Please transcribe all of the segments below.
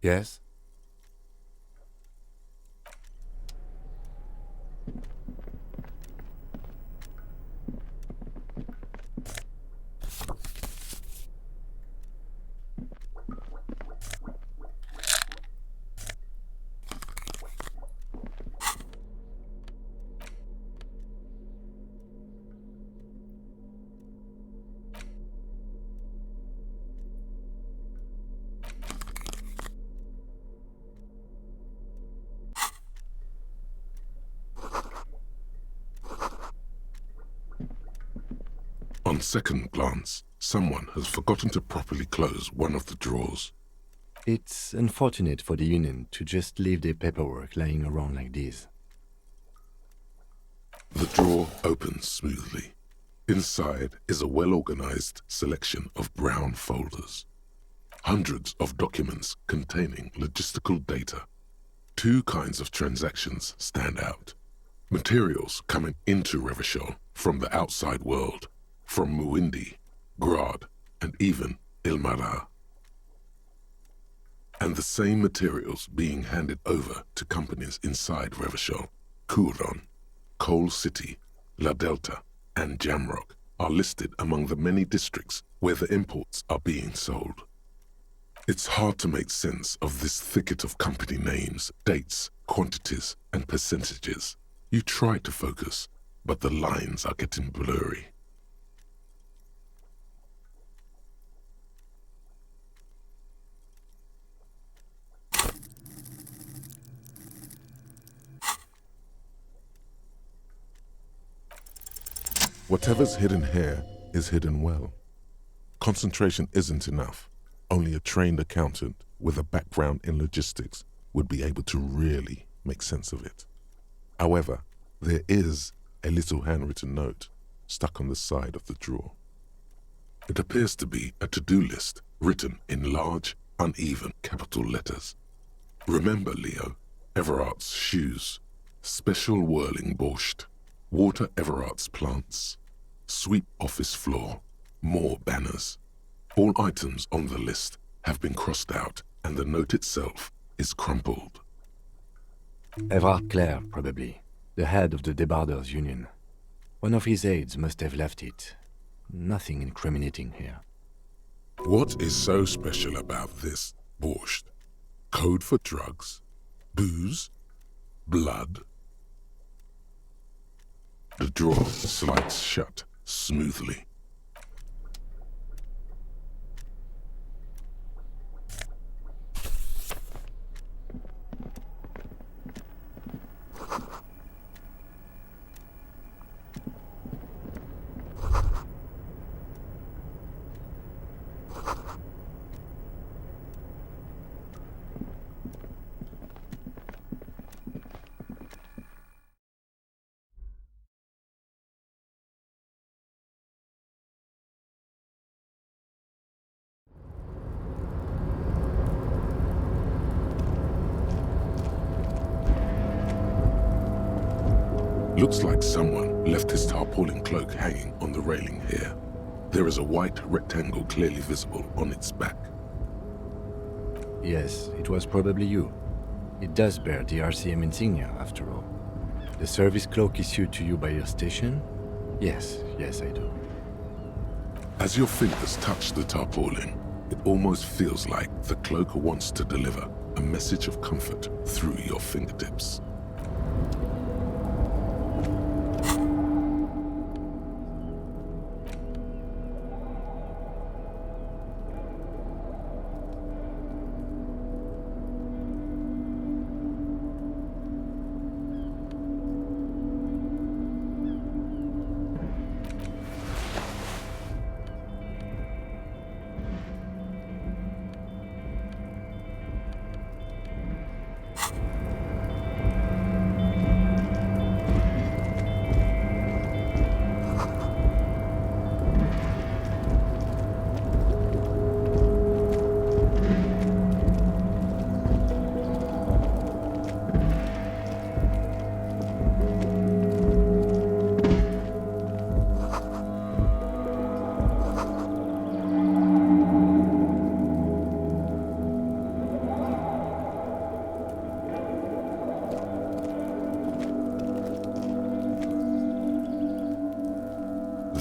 Yes? On second glance, someone has forgotten to properly close one of the drawers. It's unfortunate for the Union to just leave their paperwork lying around like this. The drawer opens smoothly. Inside is a well-organized selection of brown folders. Hundreds of documents containing logistical data. Two kinds of transactions stand out. Materials coming into Revachol from the outside world, from Muindi, Grad, and even Ilmara. And the same materials being handed over to companies inside Revachol, Couron, Coal City, La Delta, and Jamrock are listed among the many districts where the imports are being sold. It's hard to make sense of this thicket of company names, dates, quantities, and percentages. You try to focus, but the lines are getting blurry. Whatever's hidden here is hidden well. Concentration isn't enough. Only a trained accountant with a background in logistics would be able to really make sense of it. However, there is a little handwritten note stuck on the side of the drawer. It appears to be a to-do list written in large, uneven capital letters. Remember, Leo, Everard's shoes, special whirling borscht, water Everard's plants, sweep office floor, more banners. All items on the list have been crossed out and the note itself is crumpled. Everard Clare, probably. The head of the Debarders Union. One of his aides must have left it. Nothing incriminating here. What is so special about this borscht? Code for drugs? Booze? Blood? The drawer slides shut smoothly. Looks like someone left his tarpaulin cloak hanging on the railing here. There is a white rectangle clearly visible on its back. Yes, it was probably you. It does bear the RCM insignia, after all. The service cloak issued to you by your station? Yes, I do. As your fingers touch the tarpaulin, it almost feels like the cloak wants to deliver a message of comfort through your fingertips.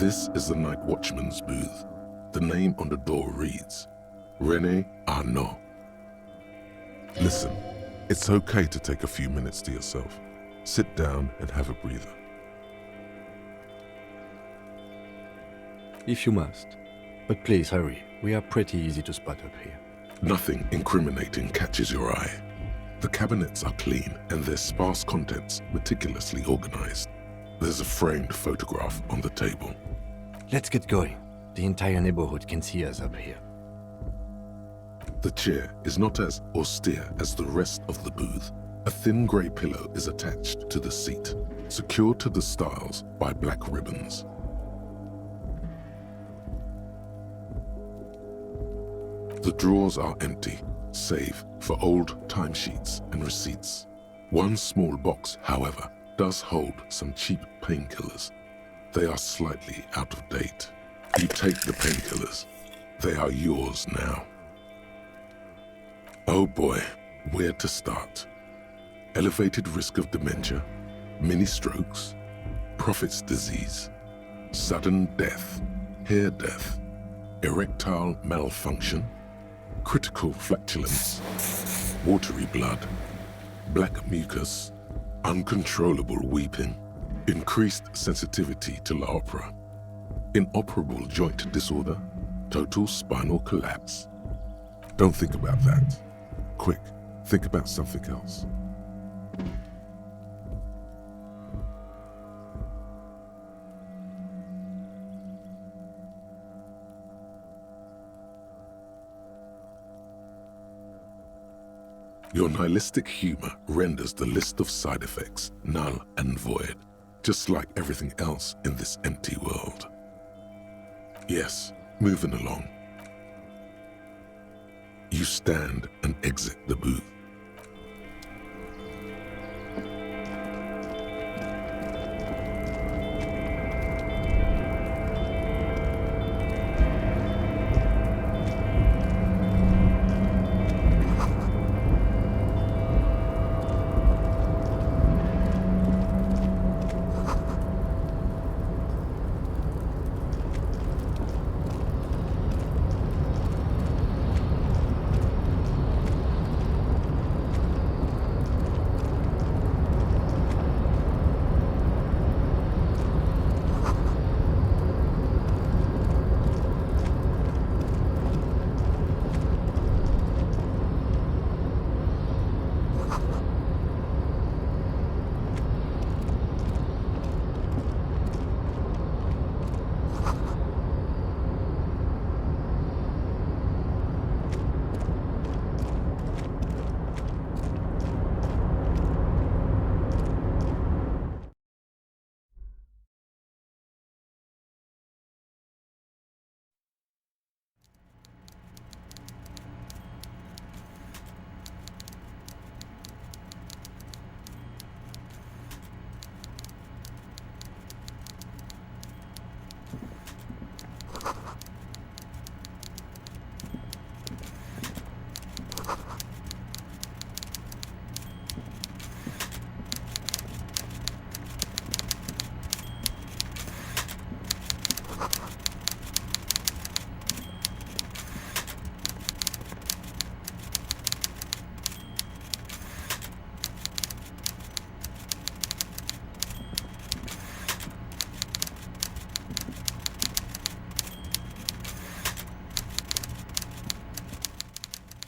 This is the night watchman's booth. The name on the door reads, René Arnaud. Listen, it's okay to take a few minutes to yourself. Sit down and have a breather. If you must. But please hurry. We are pretty easy to spot up here. Nothing incriminating catches your eye. The cabinets are clean and their sparse contents meticulously organized. There's a framed photograph on the table. Let's get going. The entire neighborhood can see us up here. The chair is not as austere as the rest of the booth. A thin grey pillow is attached to the seat, secured to the stiles by black ribbons. The drawers are empty, save for old timesheets and receipts. One small box, however, does hold some cheap painkillers. They are slightly out of date. You take the painkillers. They are yours now. Oh boy, where to start? Elevated risk of dementia, mini strokes, prophet's disease, sudden death, hair death, erectile malfunction, critical flatulence, watery blood, black mucus, uncontrollable weeping, increased sensitivity to La Opera, inoperable joint disorder, total spinal collapse. Don't think about that. Quick, think about something else. Your nihilistic humor renders the list of side effects null and void, just like everything else in this empty world. Yes, moving along. You stand and exit the booth.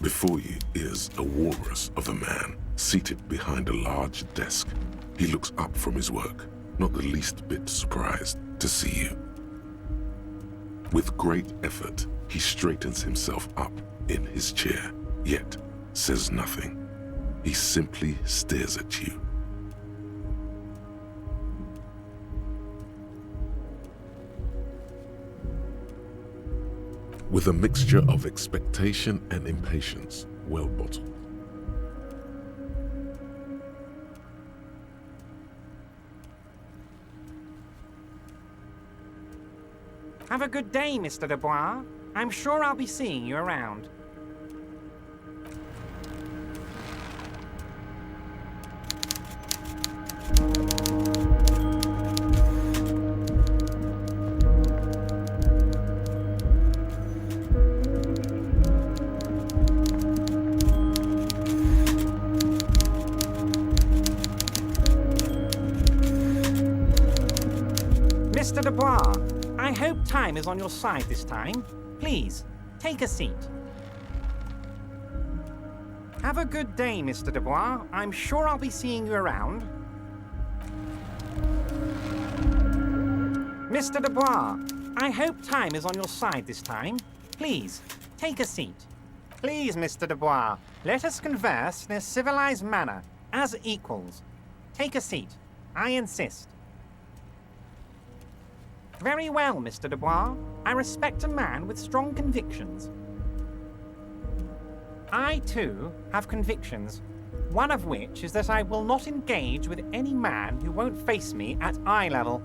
Before you is a walrus of a man seated behind a large desk. He looks up from his work, not the least bit surprised to see you. With great effort, he straightens himself up in his chair, yet says nothing. He simply stares at you. With a mixture of expectation and impatience, well bottled. Have a good day, Mr. Dubois. I'm sure I'll be seeing you around. Mr. Dubois, I hope time is on your side this time. Please, take a seat. Have a good day, Mr. Dubois. I'm sure I'll be seeing you around. Mr. Dubois, I hope time is on your side this time. Please, take a seat. Please, Mr. Dubois, let us converse in a civilized manner, as equals. Take a seat. I insist. Very well, Mr. Dubois. I respect a man with strong convictions. I, too, have convictions, one of which is that I will not engage with any man who won't face me at eye level.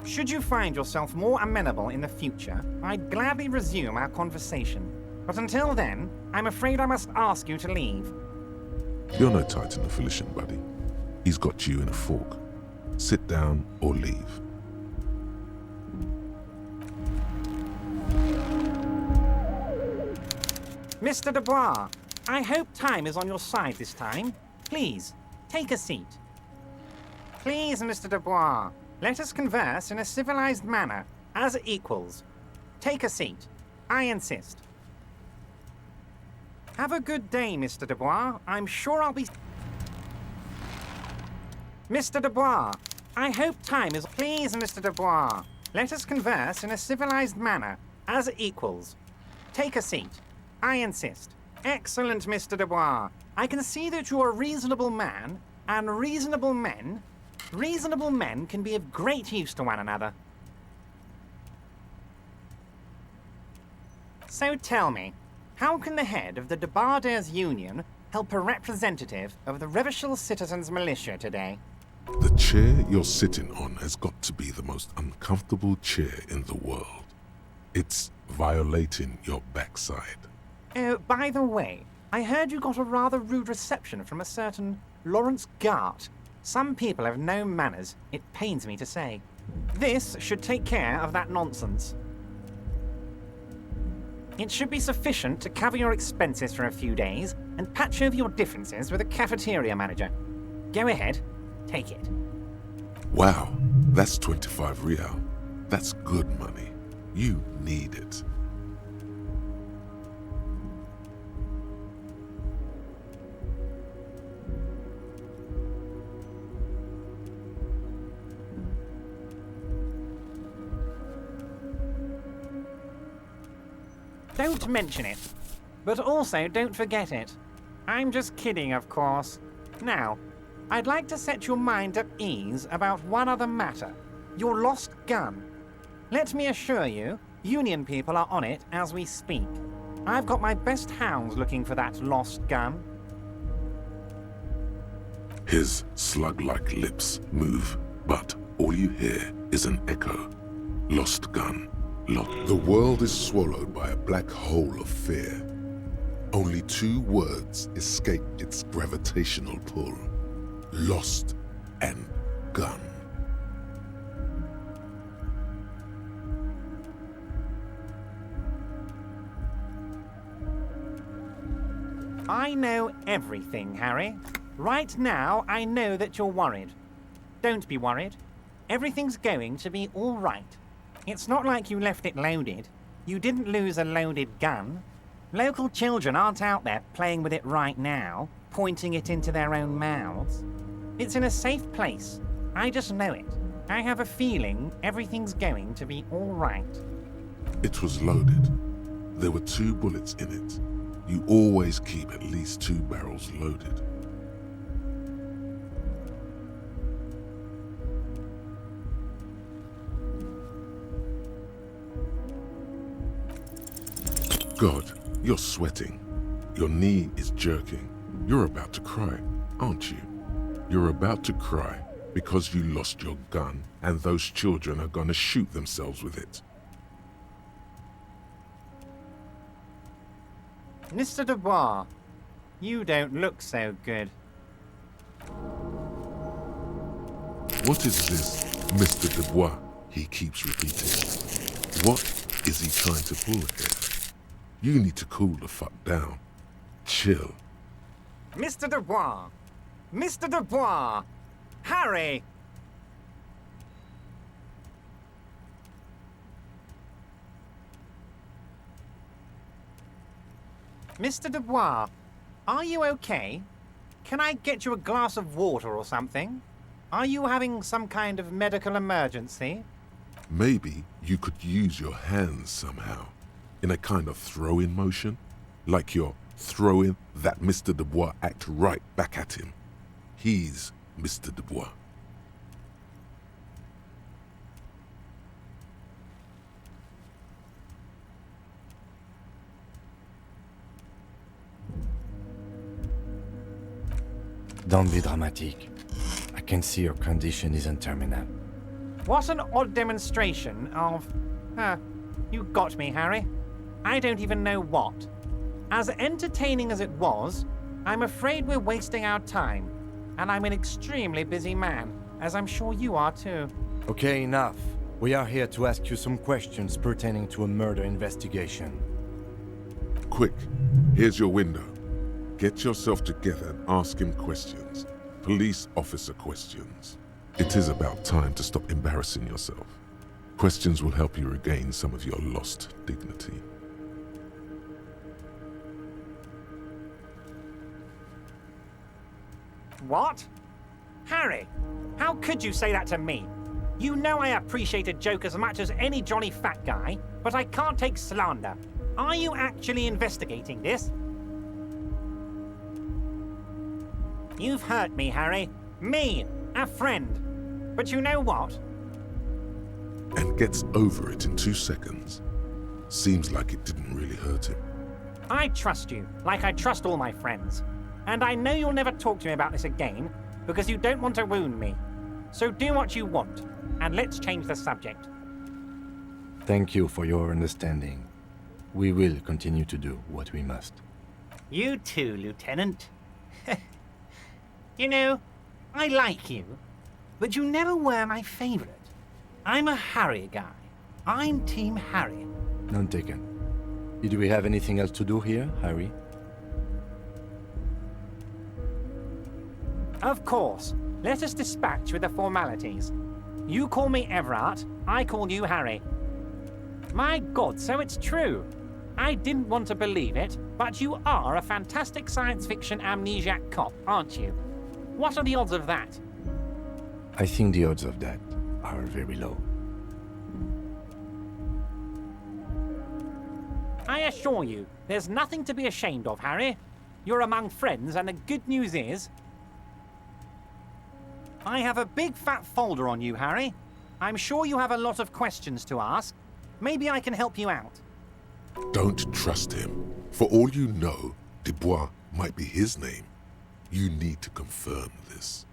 Should you find yourself more amenable in the future, I'd gladly resume our conversation. But until then, I'm afraid I must ask you to leave. You're no Titan of Elysium, buddy. He's got you in a fork. Sit down or leave. Mr. Dubois, I hope time is on your side this time. Please, take a seat. Please, Mr. Dubois, let us converse in a civilized manner, as equals. Take a seat. I insist. Have a good day, Mr. Dubois. I'm sure I'll be... Mr. Dubois, I hope time is... Please, Mr. Dubois, let us converse in a civilized manner, as equals. Take a seat. I insist. Excellent, Mr. Dubois. I can see that you're a reasonable man, and reasonable men can be of great use to one another. So tell me, how can the head of the Debarders Union help a representative of the Revachol Citizens Militia today? The chair you're sitting on has got to be the most uncomfortable chair in the world. It's violating your backside. Oh, by the way, I heard you got a rather rude reception from a certain Lawrence Gart. Some people have no manners, it pains me to say. This should take care of that nonsense. It should be sufficient to cover your expenses for a few days and patch over your differences with the cafeteria manager. Go ahead, take it. Wow, that's 25 real. That's good money. You need it. Don't mention it. But also don't forget it. I'm just kidding, of course. Now, I'd like to set your mind at ease about one other matter. Your lost gun. Let me assure you, Union people are on it as we speak. I've got my best hounds looking for that lost gun. His slug-like lips move, but all you hear is an echo. Lost gun. The world is swallowed by a black hole of fear. Only two words escape its gravitational pull. Lost and gun. I know everything, Harry. Right now, I know that you're worried. Don't be worried. Everything's going to be all right. It's not like you left it loaded. You didn't lose a loaded gun. Local children aren't out there playing with it right now, pointing it into their own mouths. It's in a safe place. I just know it. I have a feeling everything's going to be all right. It was loaded. There were 2 bullets in it. You always keep at least 2 barrels loaded. God, you're sweating. Your knee is jerking. You're about to cry, aren't you? You're about to cry because you lost your gun and those children are gonna shoot themselves with it. Mr. Dubois, you don't look so good. What is this, Mr. Dubois? He keeps repeating. What is he trying to pull here? You need to cool the fuck down. Chill. Mr. Dubois! Mr. Dubois! Harry! Mr. Dubois, are you okay? Can I get you a glass of water or something? Are you having some kind of medical emergency? Maybe you could use your hands somehow, in a kind of throw-in motion, like you're throwing that Mr. Dubois act right back at him. He's Mr. Dubois. Don't be dramatic. I can see your condition isn't terminal. What an odd demonstration of... you got me, Harry. I don't even know what. As entertaining as it was, I'm afraid we're wasting our time. And I'm an extremely busy man, as I'm sure you are too. Okay, enough. We are here to ask you some questions pertaining to a murder investigation. Quick, here's your window. Get yourself together and ask him questions. Police officer questions. It is about time to stop embarrassing yourself. Questions will help you regain some of your lost dignity. What? Harry, how could you say that to me? You know I appreciate a joke as much as any jolly fat guy, but I can't take slander. Are you actually investigating this? You've hurt me, Harry. Me, a friend. But you know what? And gets over it in 2 seconds. Seems like it didn't really hurt him. I trust you, like I trust all my friends. And I know you'll never talk to me about this again, because you don't want to wound me. So do what you want, and let's change the subject. Thank you for your understanding. We will continue to do what we must. You too, Lieutenant. You know, I like you, but you never were my favorite. I'm a Harry guy. I'm Team Harry. None taken. Did we have anything else to do here, Harry? Of course. Let us dispatch with the formalities. You call me Everard, I call you Harry. My God, so it's true. I didn't want to believe it, but you are a fantastic science fiction amnesiac cop, aren't you? What are the odds of that? I think the odds of that are very low. I assure you, there's nothing to be ashamed of, Harry. You're among friends, and the good news is... I have a big fat folder on you, Harry. I'm sure you have a lot of questions to ask. Maybe I can help you out. Don't trust him. For all you know, Dubois might be his name. You need to confirm this.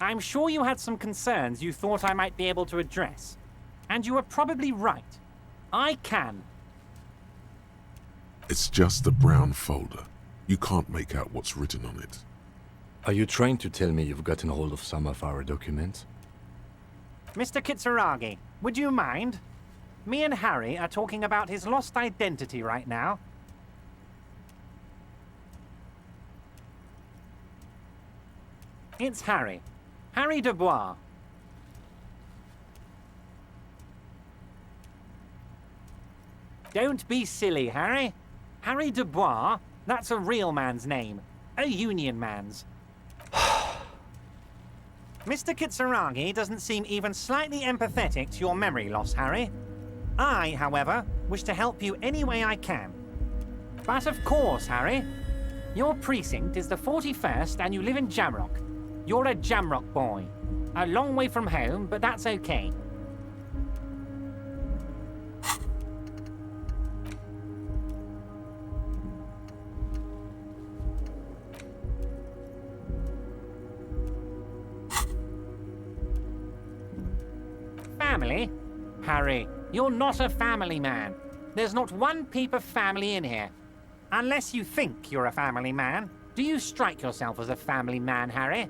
I'm sure you had some concerns you thought I might be able to address. And you were probably right. I can. It's just a brown folder. You can't make out what's written on it. Are you trying to tell me you've gotten hold of some of our documents? Mr. Kitsuragi, would you mind? Me and Harry are talking about his lost identity right now. It's Harry. Harry Dubois. Don't be silly, Harry. Harry Dubois, that's a real man's name. A Union man's. Mr. Kitsuragi doesn't seem even slightly empathetic to your memory loss, Harry. I, however, wish to help you any way I can. But of course, Harry, your precinct is the 41st and you live in Jamrock. You're a Jamrock boy. A long way from home, but that's okay. Family? Harry, you're not a family man. There's not one peep of family in here. Unless you think you're a family man. Do you strike yourself as a family man, Harry?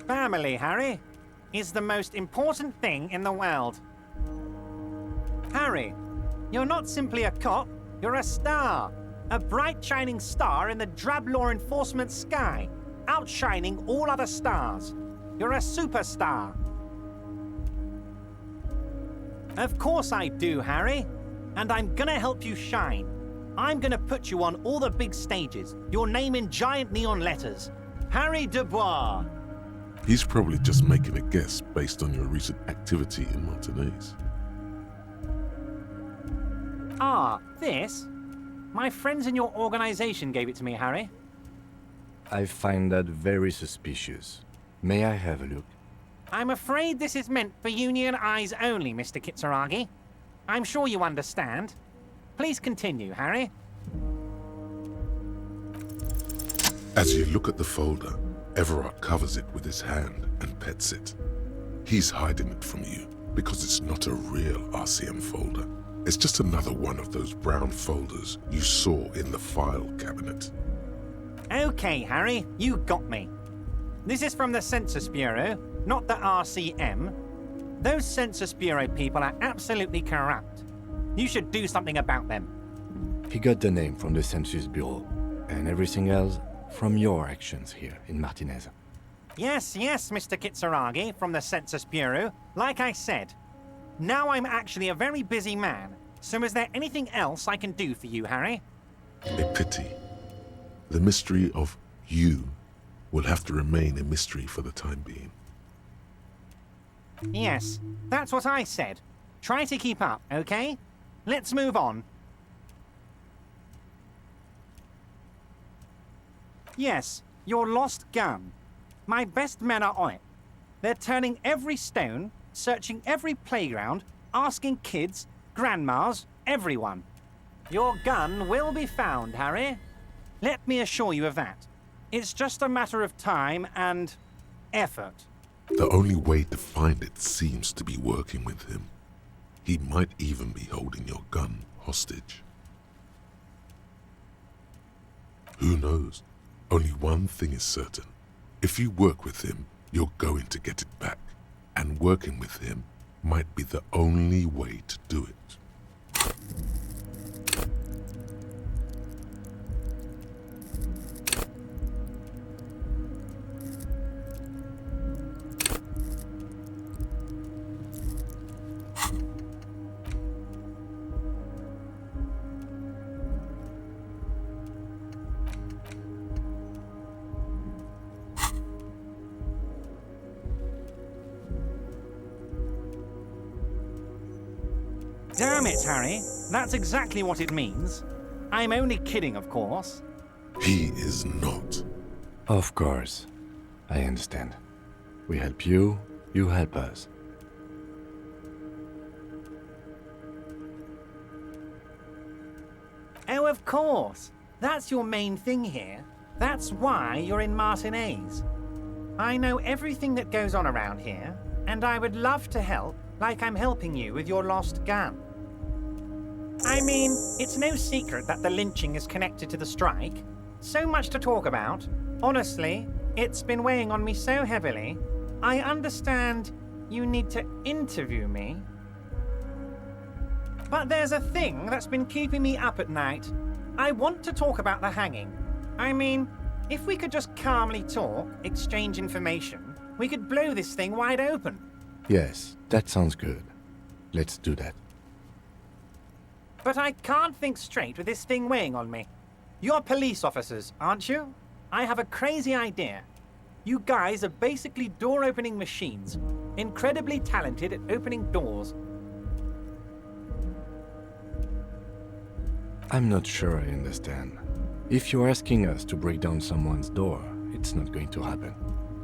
Family, Harry, is the most important thing in the world. Harry, you're not simply a cop, you're a star. A bright shining star in the drab law enforcement sky, outshining all other stars. You're a superstar. Of course I do, Harry. and I'm gonna help you shine. I'm gonna put you on all the big stages, your name in giant neon letters. Harry Dubois. He's probably just making a guess based on your recent activity in Martinez. Ah, this? My friends in your organization gave it to me, Harry. I find that very suspicious. May I have a look? I'm afraid this is meant for Union eyes only, Mr. Kitsuragi. I'm sure you understand. Please continue, Harry. As you look at the folder, Everard covers it with his hand and pets it. He's hiding it from you because it's not a real RCM folder. It's just another one of those brown folders you saw in the file cabinet. Okay, Harry, you got me. This is from the Census Bureau, not the RCM. Those Census Bureau people are absolutely corrupt. You should do something about them. He got the name from the Census Bureau, and everything else from your actions here in Martinez. Yes, Mr. Kitsuragi from the Census Bureau. Like I said, now I'm actually a very busy man. So is there anything else I can do for you, Harry? A pity. The mystery of you will have to remain a mystery for the time being. Yes, that's what I said. Try to keep up, okay? Let's move on. Yes, your lost gun. My best men are on it. They're turning every stone, searching every playground, asking kids, grandmas, everyone. Your gun will be found, Harry. Let me assure you of that. It's just a matter of time and effort. The only way to find it seems to be working with him. He might even be holding your gun hostage. Who knows? Only one thing is certain. If you work with him, you're going to get it back. And working with him might be the only way to do it. Damn it, Harry. That's exactly what it means. I'm only kidding, of course. He is not. Of course. I understand. We help you, you help us. Oh, of course. That's your main thing here. That's why you're in Martinez. I know everything that goes on around here, and I would love to help, like I'm helping you with your lost gun. I mean, it's no secret that the lynching is connected to the strike. So much to talk about. Honestly, it's been weighing on me so heavily. I understand you need to interview me. But there's a thing that's been keeping me up at night. I want to talk about the hanging. I mean, if we could just calmly talk, exchange information, we could blow this thing wide open. Yes, that sounds good. Let's do that. But I can't think straight with this thing weighing on me. You're police officers, aren't you? I have a crazy idea. You guys are basically door-opening machines, incredibly talented at opening doors. I'm not sure I understand. If you're asking us to break down someone's door, it's not going to happen.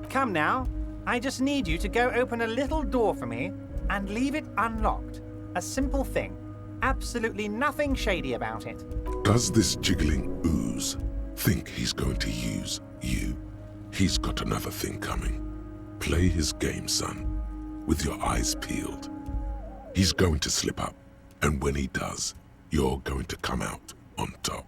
Come now. I just need you to go open a little door for me and leave it unlocked. A simple thing. Absolutely nothing shady about it. Does this jiggling ooze think he's going to use you? He's got another thing coming. Play his game, son, with your eyes peeled. He's going to slip up, and when he does, you're going to come out on top.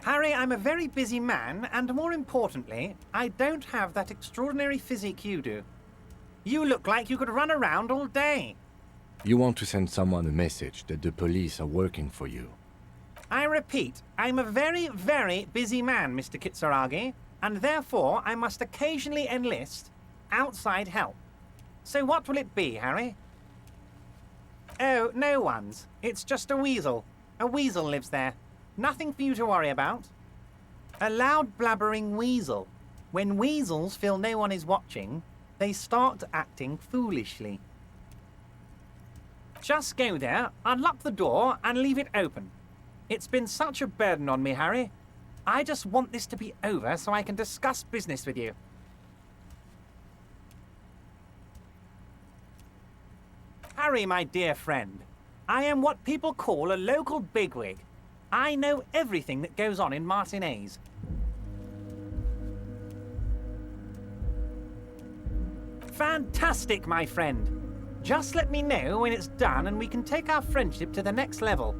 Harry, I'm a very busy man, and more importantly, I don't have that extraordinary physique you do. You look like you could run around all day. You want to send someone a message that the police are working for you. I repeat, I'm a very, very busy man, Mr. Kitsuragi, and therefore I must occasionally enlist outside help. So what will it be, Harry? Oh, no one's. It's just a weasel. A weasel lives there. Nothing for you to worry about. A loud blabbering weasel. When weasels feel no one is watching, they start acting foolishly. Just go there, unlock the door, and leave it open. It's been such a burden on me, Harry. I just want this to be over so I can discuss business with you. Harry, my dear friend, I am what people call a local bigwig. I know everything that goes on in Martinez. Fantastic, my friend. Just let me know when it's done and we can take our friendship to the next level.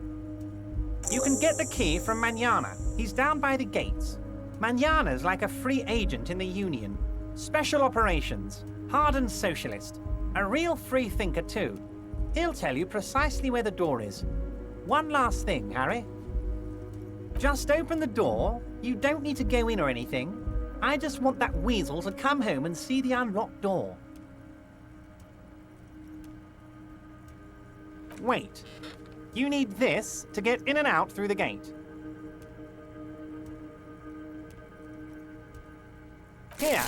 You can get the key from Manana. He's down by the gates. Manana's like a free agent in the Union. Special operations. Hardened socialist. A real free thinker too. He'll tell you precisely where the door is. One last thing, Harry. Just open the door. You don't need to go in or anything. I just want that weasel to come home and see the unlocked door. Wait. You need this to get in and out through the gate. Here,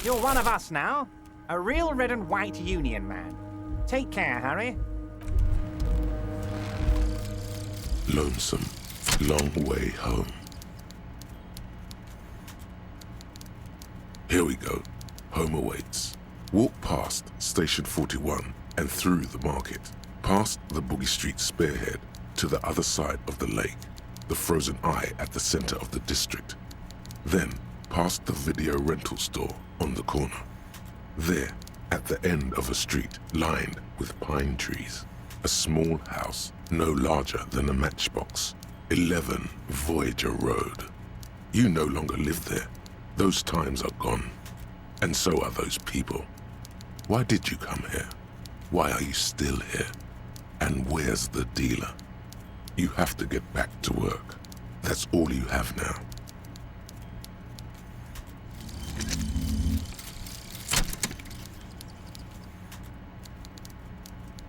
you're one of us now. A real red and white Union man. Take care, Harry. Lonesome, long way home. Here we go. Home awaits. Walk past Station 41 and through the market. Past the Boogie Street spearhead to the other side of the lake, the frozen eye at the center of the district. Then, past the video rental store on the corner. There, at the end of a street lined with pine trees, a small house no larger than a matchbox, 11 Voyager Road. You no longer live there. Those times are gone. And so are those people. Why did you come here? Why are you still here? And where's the dealer? You have to get back to work. That's all you have now.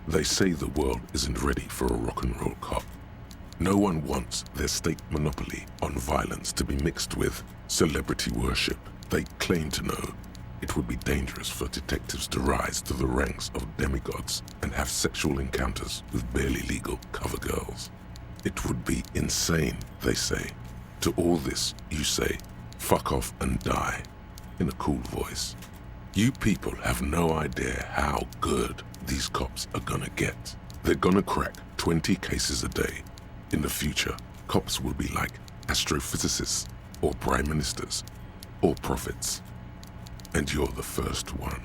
They say the world isn't ready for a rock and roll cop. No one wants their state monopoly on violence to be mixed with celebrity worship. They claim to know it would be dangerous for detectives to rise to the ranks of demigods and have sexual encounters with barely legal cover girls. It would be insane, they say. To all this, you say, fuck off and die, in a cool voice. You people have no idea how good these cops are gonna get. They're gonna crack 20 cases a day. In the future, cops will be like astrophysicists, or prime ministers, or prophets. And you're the first one.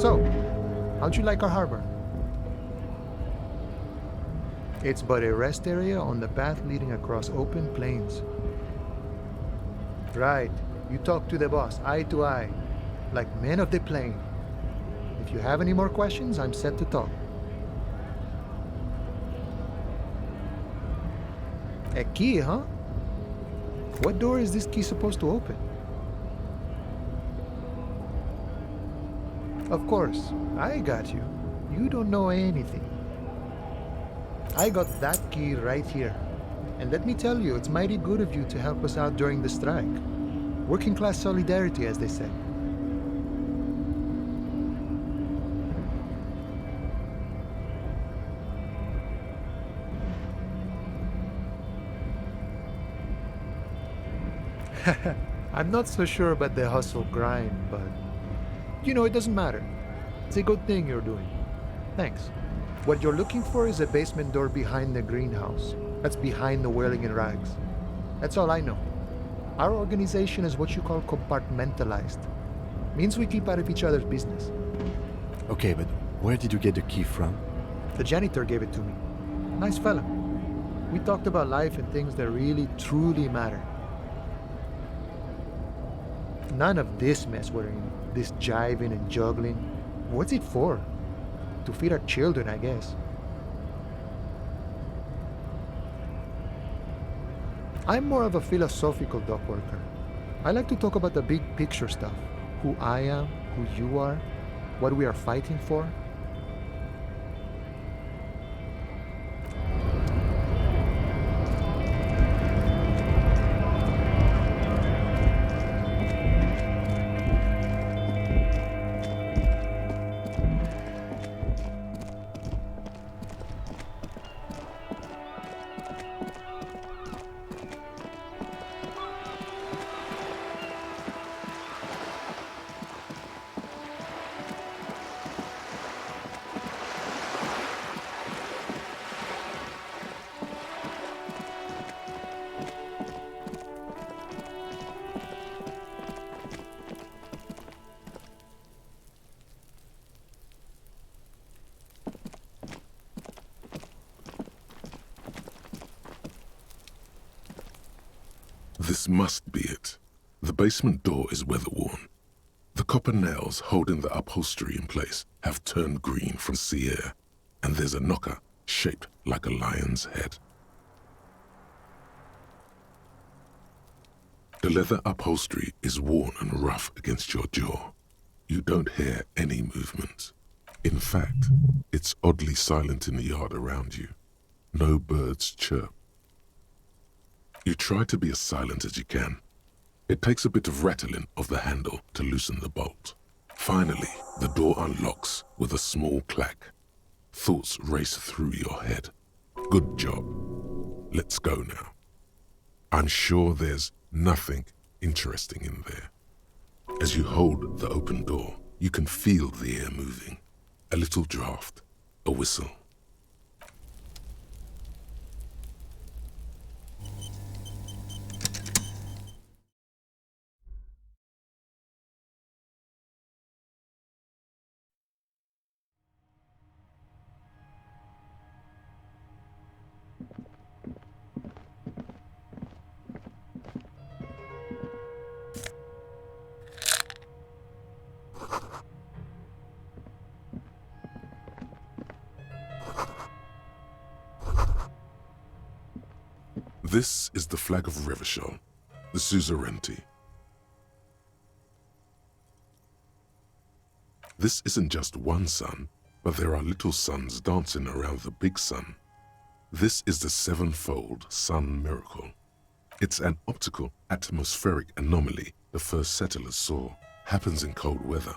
So, how'd you like our harbor? It's but a rest area on the path leading across open plains. Right, you talk to the boss eye to eye, like men of the plain. If you have any more questions, I'm set to talk. A key, huh? What door is this key supposed to open? Of course, I got you. You don't know anything. I got that key right here. And let me tell you, it's mighty good of you to help us out during the strike. Working class solidarity, as they say. I'm not so sure about the hustle grind, but it doesn't matter. It's a good thing you're doing. Thanks. What you're looking for is a basement door behind the greenhouse. That's behind the whirling in rags. That's all I know. Our organization is what you call compartmentalized. Means we keep out of each other's business. Okay, but where did you get the key from? The janitor gave it to me. Nice fella. We talked about life and things that really, truly matter. None of this mess we're in. This jiving and juggling. What's it for? To feed our children, I guess. I'm more of a philosophical dock worker. I like to talk about the big picture stuff. Who I am, who you are, what we are fighting for. This must be it. The basement door is weather-worn. The copper nails holding the upholstery in place have turned green from sea air, and there's a knocker shaped like a lion's head. The leather upholstery is worn and rough against your jaw. You don't hear any movement. In fact, it's oddly silent in the yard around you. No birds chirp. You try to be as silent as you can. It takes a bit of rattling of the handle to loosen the bolt. Finally, the door unlocks with a small clack. Thoughts race through your head. Good job. Let's go now. I'm sure there's nothing interesting in there. As you hold the open door, you can feel the air moving. A little draft, a whistle. This is the flag of Revachol, the suzerainty. This isn't just one sun, but there are little suns dancing around the big sun. This is the sevenfold sun miracle. It's an optical atmospheric anomaly the first settlers saw. Happens in cold weather.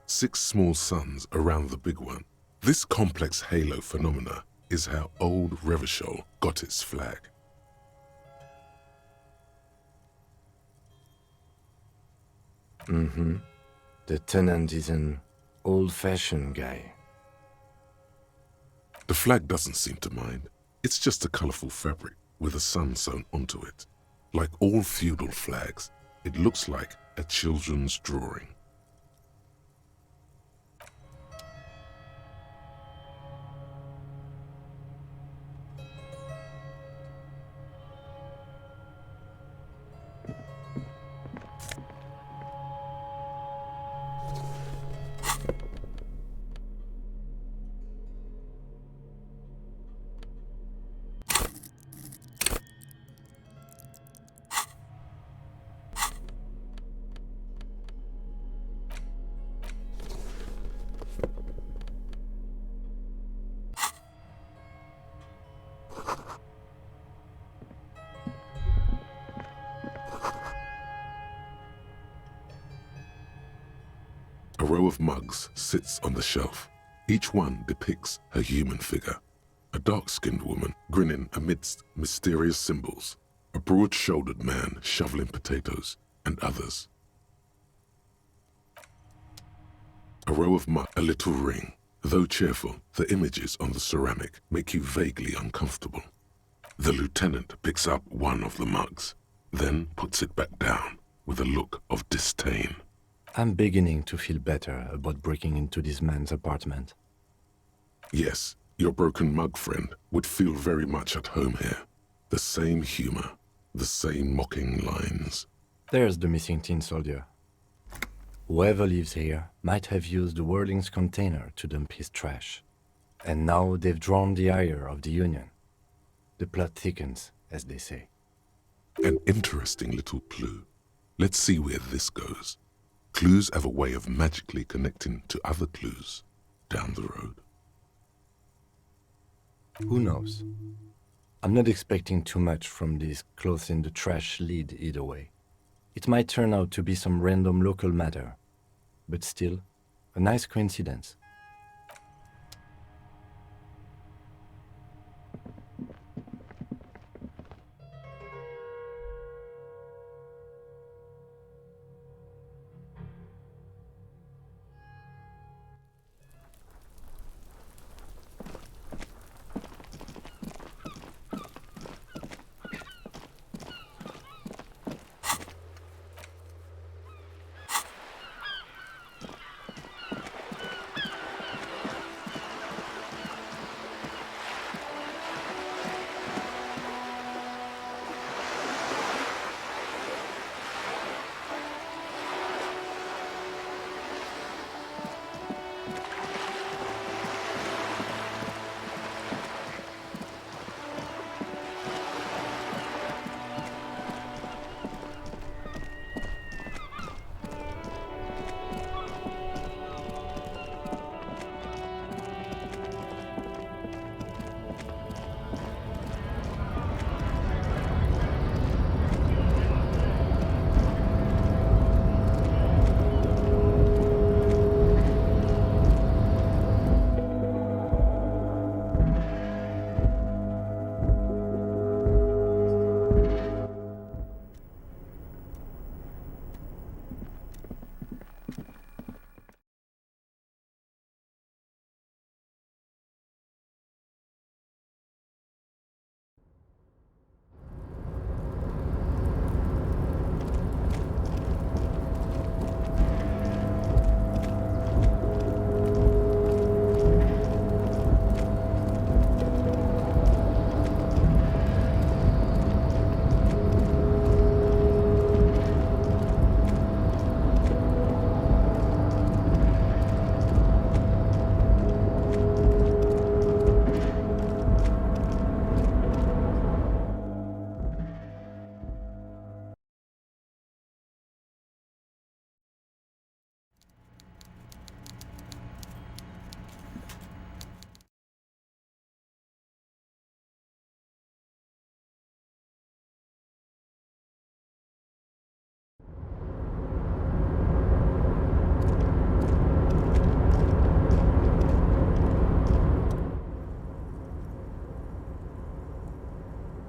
6 small suns around the big one. This complex halo phenomena is how old Revachol got its flag. The tenant is an old-fashioned guy. The flag doesn't seem to mind. It's just a colorful fabric with a sun sewn onto it. Like all feudal flags, it looks like a children's drawing. row of mugs sits on the shelf. Each one depicts a human figure. A dark-skinned woman grinning amidst mysterious symbols. A broad-shouldered man shoveling potatoes, and others. A row of mugs, a little ring. Though cheerful, the images on the ceramic make you vaguely uncomfortable. The lieutenant picks up one of the mugs, then puts it back down with a look of disdain. I'm beginning to feel better about breaking into this man's apartment. Yes, your broken mug friend would feel very much at home here. The same humor, the same mocking lines. There's the missing tin soldier. Whoever lives here might have used the Whirling's container to dump his trash. And now they've drawn the ire of the Union. The plot thickens, as they say. An interesting little clue. Let's see where this goes. Clues have a way of magically connecting to other clues down the road. Who knows? I'm not expecting too much from this clothes in the trash lead either way. It might turn out to be some random local matter, but still, a nice coincidence.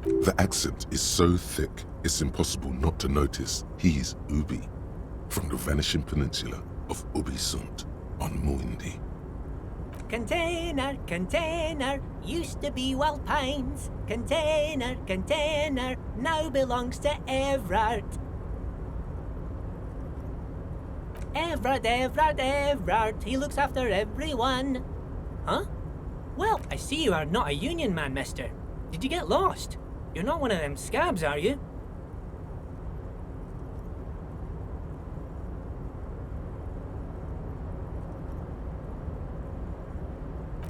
The accent is so thick, it's impossible not to notice he's Ubi, from the vanishing peninsula of Ubisunt on Muindi. Container, container, used to be Wild Pines. Container, container, now belongs to Everard. Everard, he looks after everyone. Huh? Well, I see you are not a Union man, mister. Did you get lost? You're not one of them scabs, are you?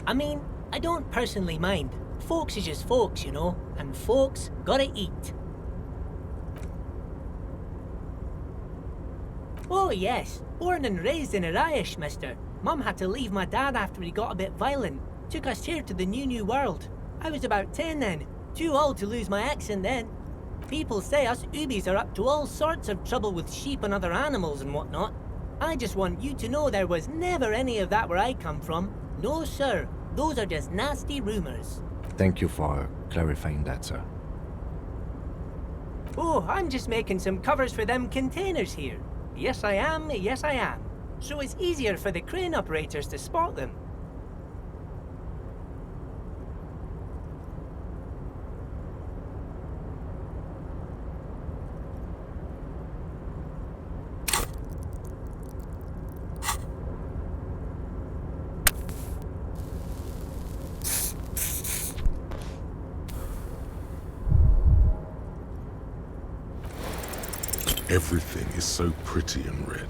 I mean, I don't personally mind. Folks is just folks, you know, and folks gotta eat. Oh yes, born and raised in Irish, mister. Mum had to leave my dad after he got a bit violent. Took us here to the new world. I was about 10 then, too old to lose my accent then. People say us Ubis are up to all sorts of trouble with sheep and other animals and whatnot. I just want you to know there was never any of that where I come from. No, sir. Those are just nasty rumors. Thank you for clarifying that, sir. Oh, I'm just making some covers for them containers here. Yes, I am. Yes, I am. So it's easier for the crane operators to spot them. Everything is so pretty and red.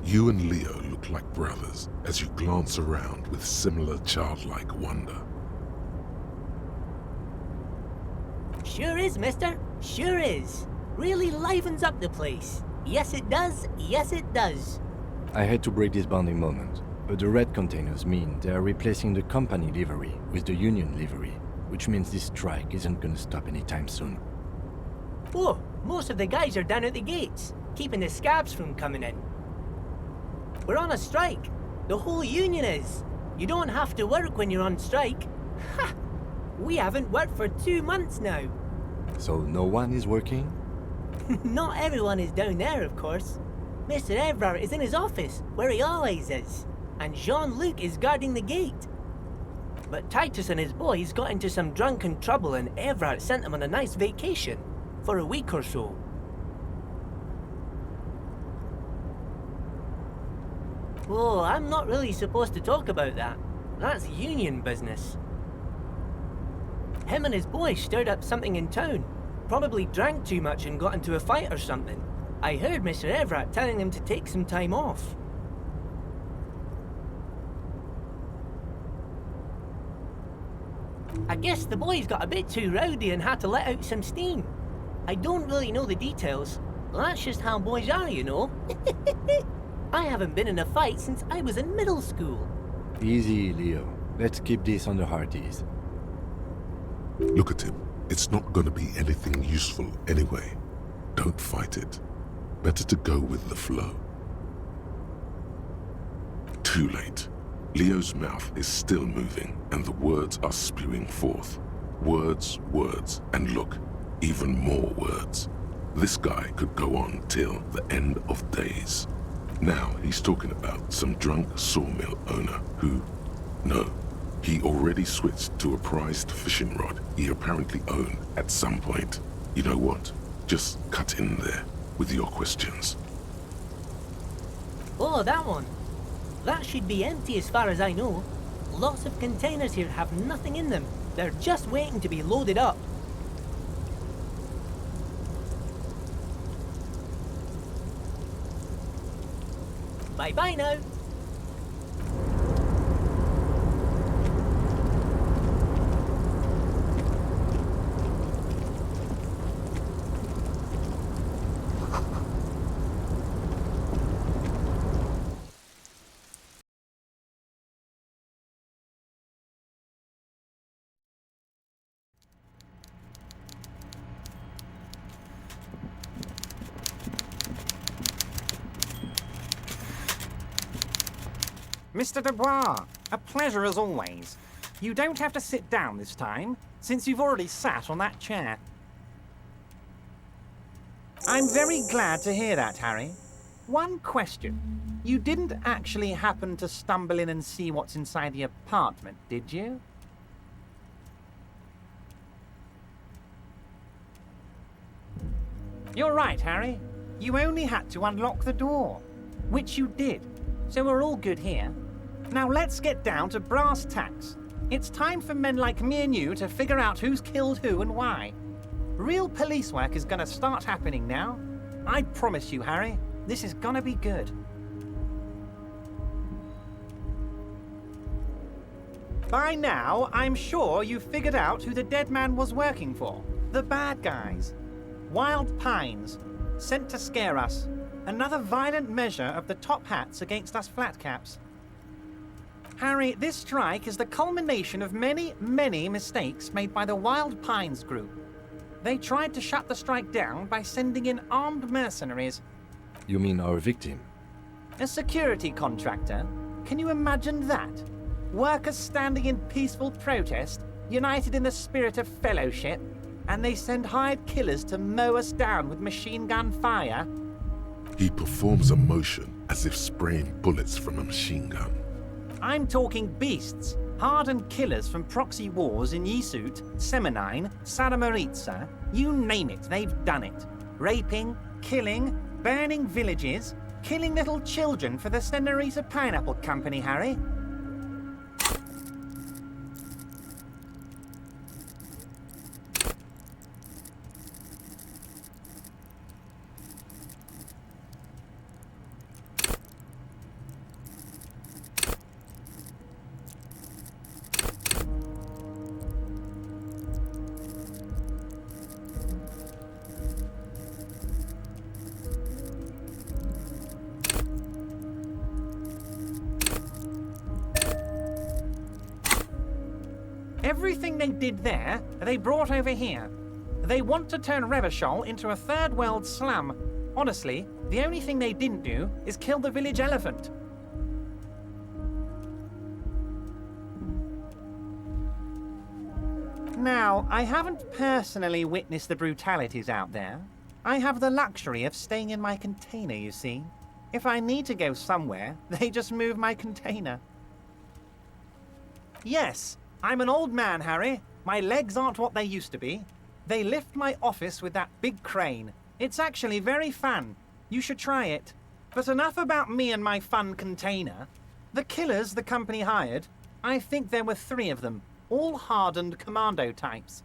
You and Leo look like brothers as you glance around with similar childlike wonder. Sure is, mister. Sure is. Really livens up the place. Yes, it does. Yes, it does. I hate to break this bonding moment, but the red containers mean they are replacing the company livery with the union livery, which means this strike isn't gonna stop anytime soon. Oh, most of the guys are down at the gates, keeping the scabs from coming in. We're on a strike. The whole union is. You don't have to work when you're on strike. Ha! We haven't worked for 2 months now. So no one is working? Not everyone is down there, of course. Mr. Evrard is in his office, where he always is. And Jean-Luc is guarding the gate. But Titus and his boys got into some drunken trouble and Evrard sent them on a nice vacation. For a week or so. Oh, I'm not really supposed to talk about that. That's union business. Him and his boys stirred up something in town. Probably drank too much and got into a fight or something. I heard Mr. Evrard telling them to take some time off. I guess the boys got a bit too rowdy and had to let out some steam. I don't really know the details. That's just how boys are, you know. I haven't been in a fight since I was in middle school. Easy, Leo. Let's keep this on the hard ease. Look at him. It's not gonna be anything useful anyway. Don't fight it. Better to go with the flow. Too late. Leo's mouth is still moving and the words are spewing forth. Words, words, and look. Even more words. This guy could go on till the end of days. Now he's talking about some drunk sawmill owner who... No, he already switched to a prized fishing rod he apparently owned at some point. You know what? Just cut in there with your questions. Oh, that one. That should be empty as far as I know. Lots of containers here have nothing in them. They're just waiting to be loaded up. Bye-bye now. Mr. Dubois, a pleasure as always. You don't have to sit down this time, since you've already sat on that chair. I'm very glad to hear that, Harry. One question. You didn't actually happen to stumble in and see what's inside the apartment, did you? You're right, Harry. You only had to unlock the door, which you did. So we're all good here. Now let's get down to brass tacks. It's time for men like me and you to figure out who's killed who and why. Real police work is gonna start happening now. I promise you, Harry, this is gonna be good. By now, I'm sure you've figured out who the dead man was working for. The bad guys. Wild Pines. Sent to scare us. Another violent measure of the top hats against us flatcaps. Harry, this strike is the culmination of many, many mistakes made by the Wild Pines group. They tried to shut the strike down by sending in armed mercenaries. You mean our victim? A security contractor? Can you imagine that? Workers standing in peaceful protest, united in the spirit of fellowship, and they send hired killers to mow us down with machine gun fire? He performs a motion as if spraying bullets from a machine gun. I'm talking beasts, hardened killers from proxy wars in Yisut, Semenine, Saramaritsa, you name it, they've done it. Raping, killing, burning villages, killing little children for the Senorita Pineapple Company, Harry. Everything they did there, they brought over here. They want to turn Revachol into a third world slum. Honestly, the only thing they didn't do is kill the village elephant. Now, I haven't personally witnessed the brutalities out there. I have the luxury of staying in my container, you see. If I need to go somewhere, they just move my container. Yes, I'm an old man, Harry. My legs aren't what they used to be. They lift my office with that big crane. It's actually very fun. You should try it. But enough about me and my fun container. The killers the company hired, I think there were 3 of them, all hardened commando types.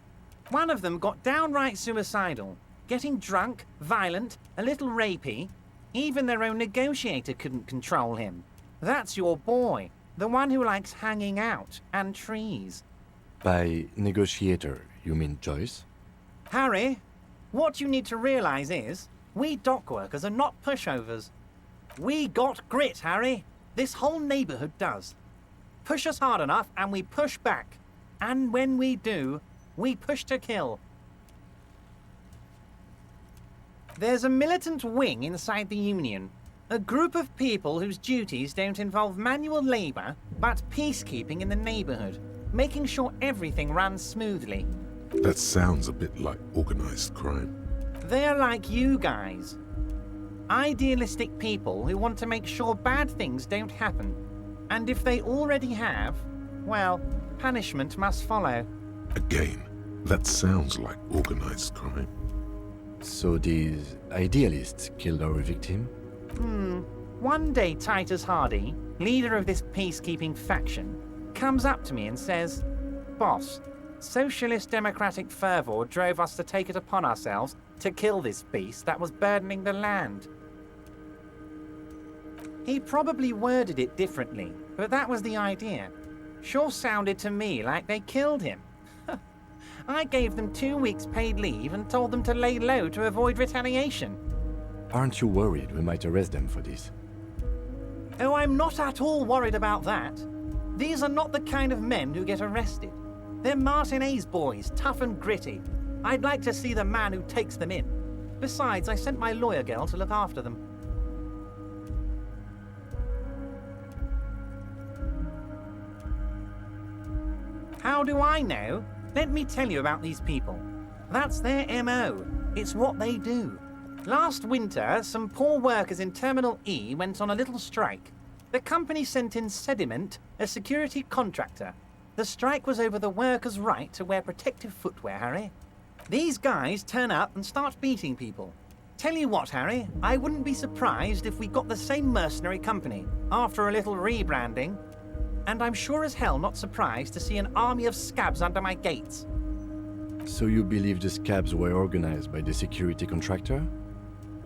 One of them got downright suicidal, getting drunk, violent, a little rapey. Even their own negotiator couldn't control him. That's your boy. The one who likes hanging out and trees. By negotiator, you mean Joyce? Harry, what you need to realize is, we dock workers are not pushovers. We got grit, Harry. This whole neighborhood does. Push us hard enough and we push back. And when we do, we push to kill. There's a militant wing inside the Union. A group of people whose duties don't involve manual labor, but peacekeeping in the neighborhood, making sure everything runs smoothly. That sounds a bit like organized crime. They're like you guys. Idealistic people who want to make sure bad things don't happen. And if they already have, well, punishment must follow. Again, that sounds like organized crime. So these idealists killed our victim? One day Titus Hardy, leader of this peacekeeping faction, comes up to me and says, "Boss, socialist democratic fervor drove us to take it upon ourselves to kill this beast that was burdening the land." He probably worded it differently, but that was the idea. Sure sounded to me like they killed him. I gave them 2 weeks paid leave and told them to lay low to avoid retaliation. Aren't you worried we might arrest them for this? Oh, I'm not at all worried about that. These are not the kind of men who get arrested. They're Martinez boys, tough and gritty. I'd like to see the man who takes them in. Besides, I sent my lawyer girl to look after them. How do I know? Let me tell you about these people. That's their MO. It's what they do. Last winter, some poor workers in Terminal E went on a little strike. The company sent in Sediment, a security contractor. The strike was over the workers' right to wear protective footwear, Harry. These guys turn up and start beating people. Tell you what, Harry, I wouldn't be surprised if we got the same mercenary company after a little rebranding. And I'm sure as hell not surprised to see an army of scabs under my gates. So you believe the scabs were organized by the security contractor?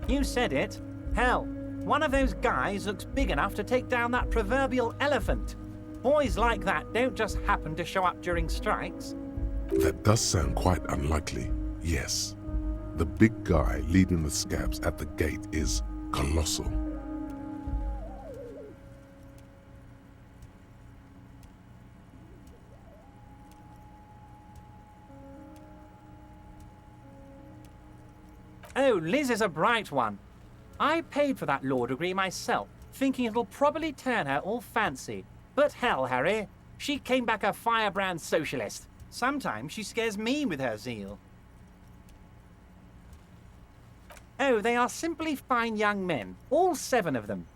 You said it. Hell, one of those guys looks big enough to take down that proverbial elephant. Boys like that don't just happen to show up during strikes. That does sound quite unlikely, yes. The big guy leading the scabs at the gate is colossal. Oh, Liz is a bright one. I paid for that law degree myself, thinking it'll probably turn her all fancy. But hell, Harry, she came back a firebrand socialist. Sometimes she scares me with her zeal. Oh, they are simply fine young men, all 7 of them.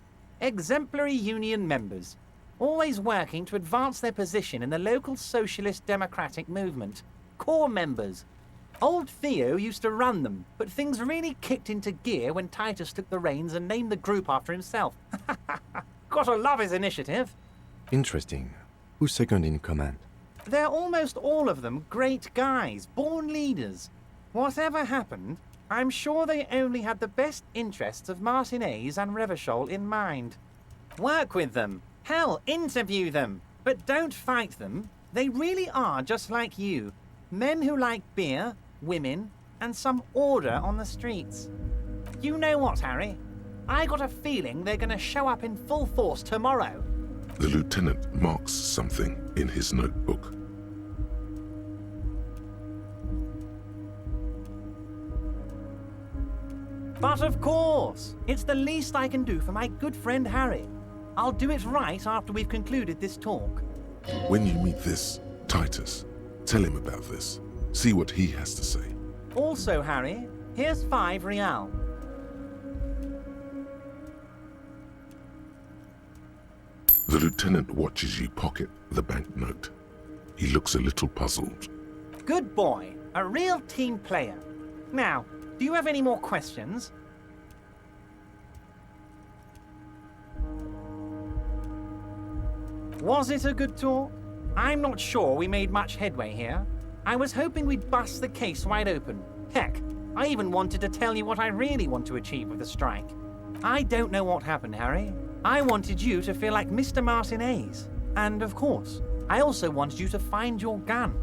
Exemplary union members, always working to advance their position in the local socialist democratic movement. Core members. Old Theo used to run them, but things really kicked into gear when Titus took the reins and named the group after himself. Gotta love his initiative. Interesting. Who's second in command? They're almost all of them great guys, born leaders. Whatever happened, I'm sure they only had the best interests of Martinez and Revachol in mind. Work with them. Hell, interview them. But don't fight them. They really are just like you. Men who like beer, women, and some order on the streets. You know what, Harry? I got a feeling they're gonna show up in full force tomorrow. The lieutenant marks something in his notebook. But of course, it's the least I can do for my good friend Harry. I'll do it right after we've concluded this talk. When you meet this Titus, tell him about this. See what he has to say. Also, Harry, here's 5 real. The lieutenant watches you pocket the banknote. He looks a little puzzled. Good boy, a real team player. Now, do you have any more questions? Was it a good talk? I'm not sure we made much headway here. I was hoping we'd bust the case wide open. Heck, I even wanted to tell you what I really want to achieve with the strike. I don't know what happened, Harry. I wanted you to feel like Mr. Martinez. And of course, I also wanted you to find your gun.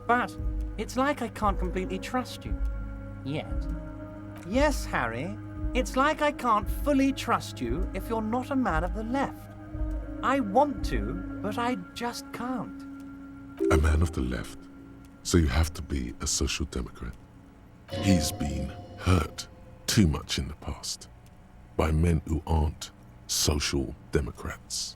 But it's like I can't completely trust you. Yet. Yes, Harry, it's like I can't fully trust you if you're not a man of the left. I want to, but I just can't. A man of the left, so you have to be a social democrat. He's been hurt too much in the past by men who aren't social democrats.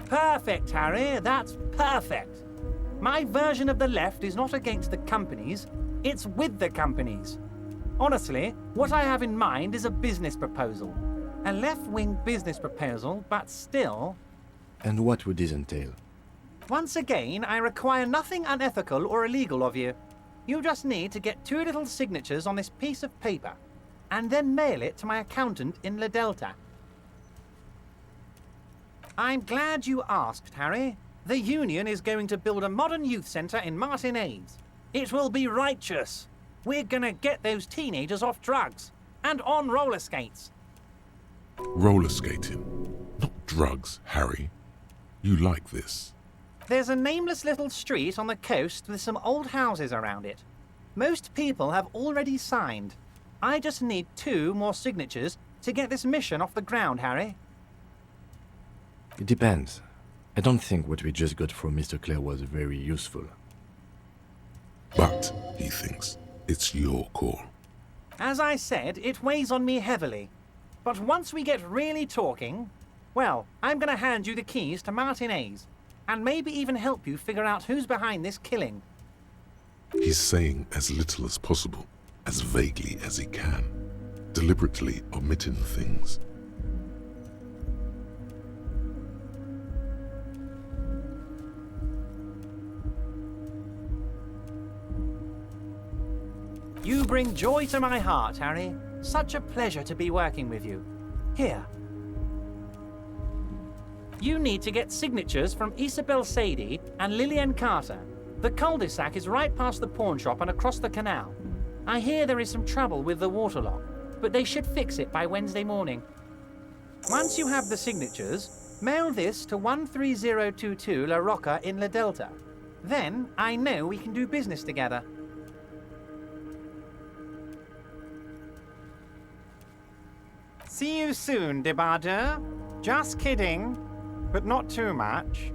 Perfect, Harry, that's perfect. My version of the left is not against the companies, it's with the companies. Honestly, what I have in mind is a business proposal. A left-wing business proposal, but still... And what would this entail? Once again, I require nothing unethical or illegal of you. You just need to get 2 little signatures on this piece of paper, and then mail it to my accountant in La Delta. I'm glad you asked, Harry. The Union is going to build a modern youth centre in Martinez. It will be righteous. We're gonna get those teenagers off drugs and on roller skates. Roller skating, not drugs, Harry. You like this. There's a nameless little street on the coast with some old houses around it. Most people have already signed. I just need 2 more signatures to get this mission off the ground, Harry. It depends. I don't think what we just got from Mr. Clare was very useful. But, he thinks, it's your call. As I said, it weighs on me heavily. But once we get really talking, well, I'm gonna hand you the keys to Martinez, and maybe even help you figure out who's behind this killing. He's saying as little as possible, as vaguely as he can, deliberately omitting things. You bring joy to my heart, Harry. Such a pleasure to be working with you. Here. You need to get signatures from Isabel Sadie and Lillian Carter. The cul-de-sac is right past the pawn shop and across the canal. I hear there is some trouble with the water lock, but they should fix it by Wednesday morning. Once you have the signatures, mail this to 13022 La Rocca in La Delta. Then I know we can do business together. See you soon, Dubois. Just kidding, but not too much.